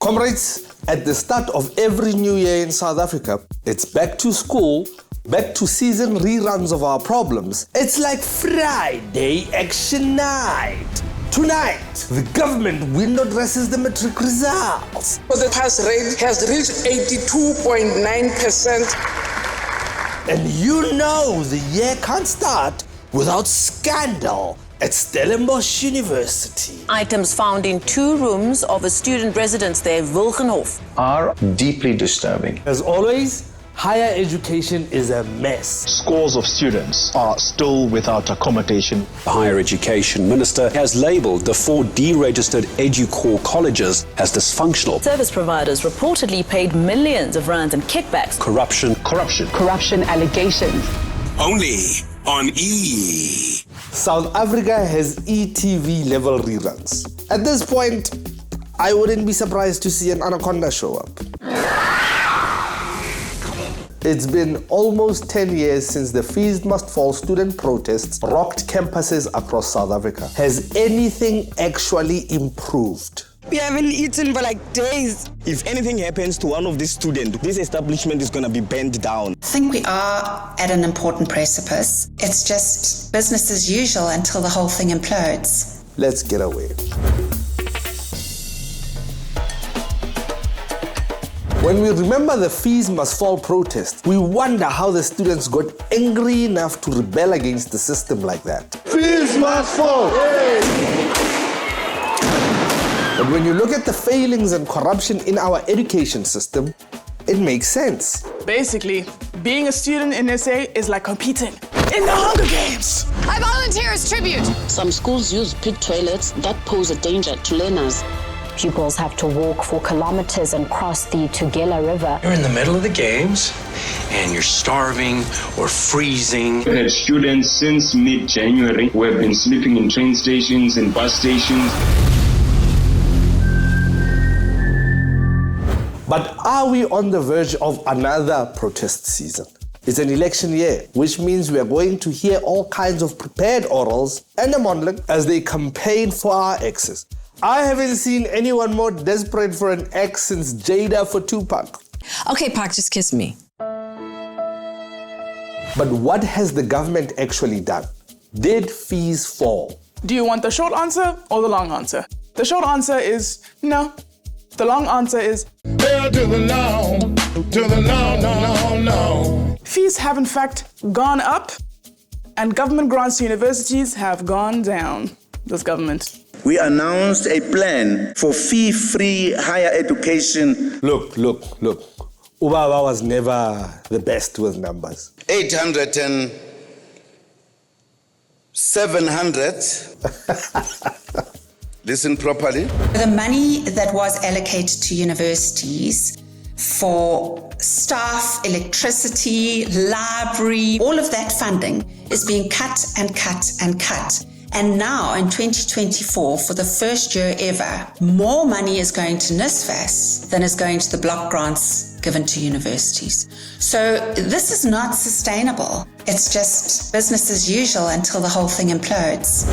Comrades, at the start of every new year in South Africa, it's back to school, back to season reruns of our problems. It's like Friday action night. Tonight, the government window dresses the matric results. The pass rate has reached 82.9%. And you know the year can't start without scandal at Stellenbosch University. Items found in 2 rooms of a student residence there, Wilgenhof, are deeply disturbing. As always, higher education is a mess. Scores of students are still without accommodation. The Higher Education Minister has labelled the 4 deregistered EduCore colleges as dysfunctional. Service providers reportedly paid millions of rands in kickbacks. Corruption Allegations. Only on E! South Africa has ETV level reruns. At this point, I wouldn't be surprised to see an anaconda show up. It's been almost 10 years since the FeesMustFall student protests rocked campuses across South Africa. Has anything actually improved? We haven't eaten for like days. If anything happens to one of these students, this establishment is going to be bent down. I think we are at an important precipice. It's just business as usual until the whole thing implodes. Let's get away. When we remember the FeesMustFall protest, we wonder how the students got angry enough to rebel against the system like that. Fees must fall! But when you look at the failings and corruption in our education system, it makes sense. Basically, being a student in SA is like competing in the Hunger Games. I volunteer as tribute. Some schools use pit toilets that pose a danger to learners. Pupils have to walk for kilometers and cross the Tugela River. You're in the middle of the games and you're starving or freezing. We had students since mid-January who have been sleeping in train stations and bus stations. But are we on the verge of another protest season? It's an election year, which means we are going to hear all kinds of prepared orals and a modeling as they campaign for our exes. I haven't seen anyone more desperate for an ex since Jada for Tupac. Okay, Pac, just kiss me. But what has the government actually done? Did fees fall? Do you want the short answer or the long answer? The short answer is no. The long answer is Hell to the no, no. Fees have in fact gone up and government grants to universities have gone down. This government. We announced a plan for fee-free higher education. Look. Ubaba was never the best with numbers. 800 and 700. Listen properly. The money that was allocated to universities for staff, electricity, library, all of that funding is being cut and cut and cut. And now in 2024, for the first year ever, more money is going to NSFAS than is going to the block grants given to universities. So this is not sustainable. It's just business as usual until the whole thing implodes.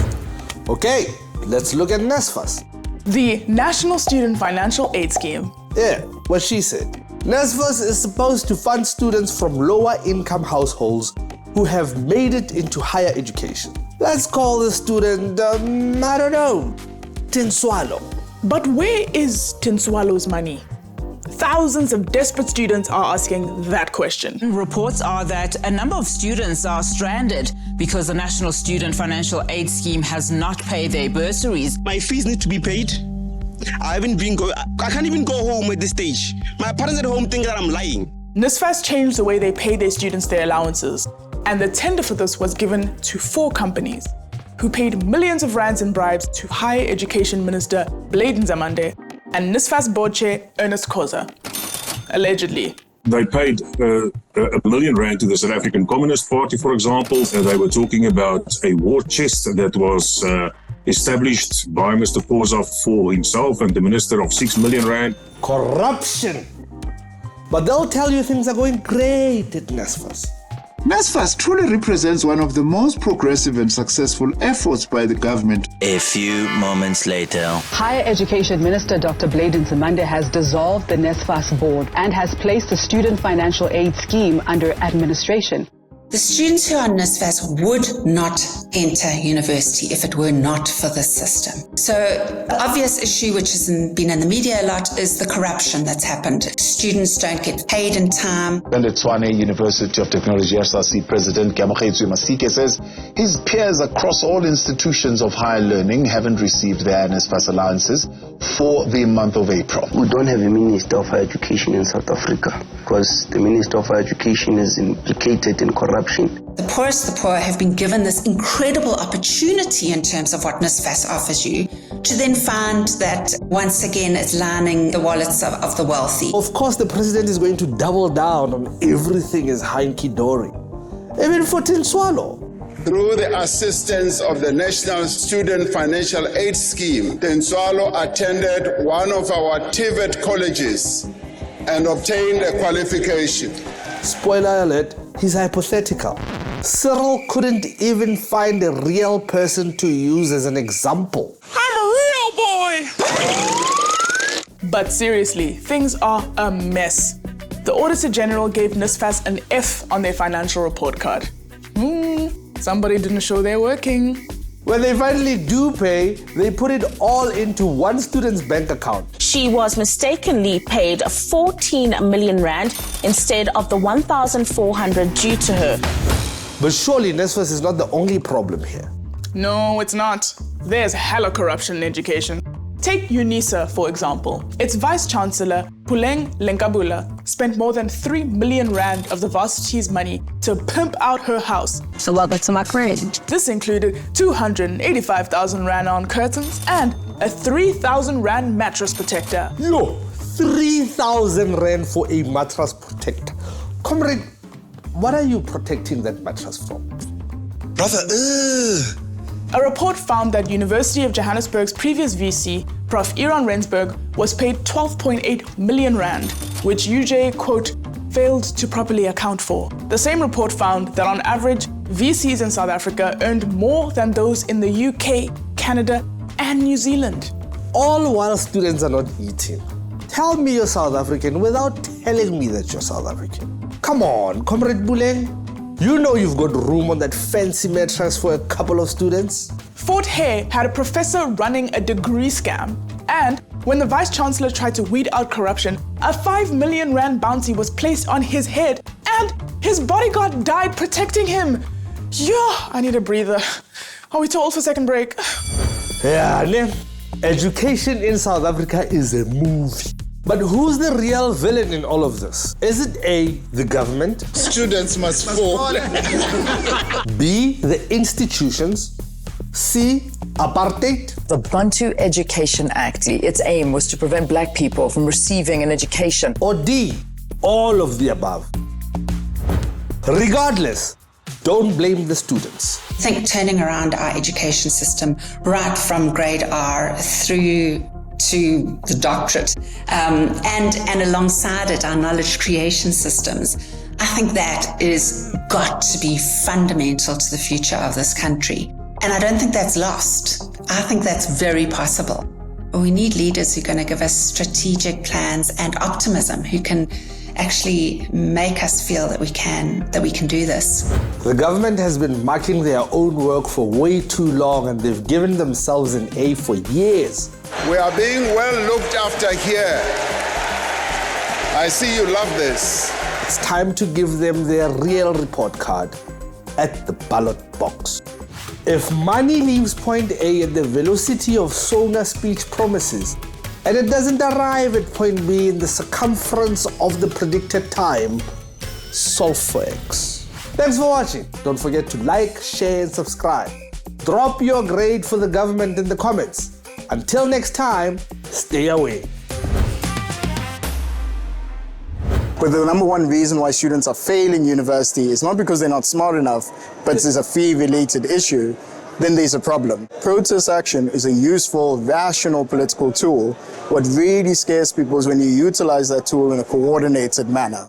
Okay, let's look at NSFAS. The National Student Financial Aid Scheme. Yeah, what she said. NSFAS is supposed to fund students from lower income households who have made it into higher education. Let's call the student, I don't know, Tinswalo. But where is Tinswalo's money? Thousands of desperate students are asking that question. Reports are that a number of students are stranded because the National Student Financial Aid Scheme has not paid their bursaries. My fees need to be paid. I can't even go home at this stage. My parents at home think that I'm lying. NSFAS changed the way they pay their students their allowances. And the tender for this was given to 4 companies who paid millions of rands in bribes to Higher Education Minister Bladen Zamande and NSFAS board chair Ernest Khoza, allegedly. They paid R1 million to the South African Communist Party, for example. They were talking about a war chest that was established by Mr. Khoza for himself and the Minister of 6 million rand. Corruption! But they'll tell you things are going great at NSFAS. NSFAS truly represents one of the most progressive and successful efforts by the government. A few moments later, Higher Education Minister Dr. Bladen Zamande has dissolved the NSFAS board and has placed the Student Financial Aid Scheme under administration. The students who are on NSFAS would not enter university if it were not for this system. So the obvious issue, which has been in the media a lot, is the corruption that's happened. Students don't get paid in time. And the Tshwane University of Technology SRC President Mokgadi Masike says his peers across all institutions of higher learning haven't received their NSFAS allowances for the month of April. We don't have a Minister of Higher Education in South Africa because the Minister of Higher Education is implicated in corruption. The poorest of the poor have been given this incredible opportunity in terms of what NSFAS offers you to then find that once again it's lining the wallets of the wealthy. Of course, the president is going to double down on everything is hunky-dory. Even for Tinswalo. Through the assistance of the National Student Financial Aid Scheme, Tinswalo attended one of our TVET colleges and obtained a qualification. Spoiler alert, he's hypothetical. Cyril couldn't even find a real person to use as an example. I'm a real boy! But seriously, things are a mess. The Auditor General gave NSFAS an F on their financial report card. Somebody didn't show they're working. When they finally do pay, they put it all into one student's bank account. She was mistakenly paid 14 million rand instead of the 1,400 due to her. But surely NSFAS is not the only problem here. No, it's not. There's hella corruption in education. Take UNISA, for example. Its Vice-Chancellor, Puleng Lenkabula, spent more than 3 million rand of the varsity's money to pimp out her house. So welcome to my crib. This included 285,000 rand on curtains and a 3,000 rand mattress protector. Yo, 3,000 rand for a mattress protector. Comrade, what are you protecting that mattress from? Brother, A report found that University of Johannesburg's previous VC, Prof. Iran Rensburg, was paid 12.8 million rand, which UJ, quote, failed to properly account for. The same report found that on average, VCs in South Africa earned more than those in the UK, Canada, and New Zealand. All while students are not eating. Tell me you're South African without telling me that you're South African. Come on, Comrade Puleng. You know you've got room on that fancy mattress for a couple of students. Fort Hare had a professor running a degree scam. And when the Vice-Chancellor tried to weed out corruption, a 5 million rand bounty was placed on his head and his bodyguard died protecting him. Yeah, I need a breather. Are we too old for second break? Yeah, education in South Africa is a movie. But who's the real villain in all of this? Is it A, the government? Students must fall. B, the institutions? C, apartheid? The Bantu Education Act, its aim was to prevent black people from receiving an education. Or D, all of the above? Regardless, don't blame the students. I think turning around our education system right from grade R through to the doctorate and alongside it our knowledge creation systems, I think that is got to be fundamental to the future of this country. And I don't think that's lost. I think that's very possible. We need leaders who are going to give us strategic plans and optimism, who can actually make us feel that we can do this. The government has been marking their own work for way too long and they've given themselves an A for years. We are being well looked after here. I see you love this. It's time to give them their real report card at the ballot box. If money leaves point A at the velocity of Sona speech promises, and it doesn't arrive at point B in the circumference of the predicted time, solve for X. Thanks for watching. Don't forget to like, share, and subscribe. Drop your grade for the government in the comments. Until next time, stay away. But the number one reason why students are failing university is not because they're not smart enough, but it's a fee-related issue. Then there's a problem. Protest action is a useful, rational political tool. What really scares people is when you utilize that tool in a coordinated manner.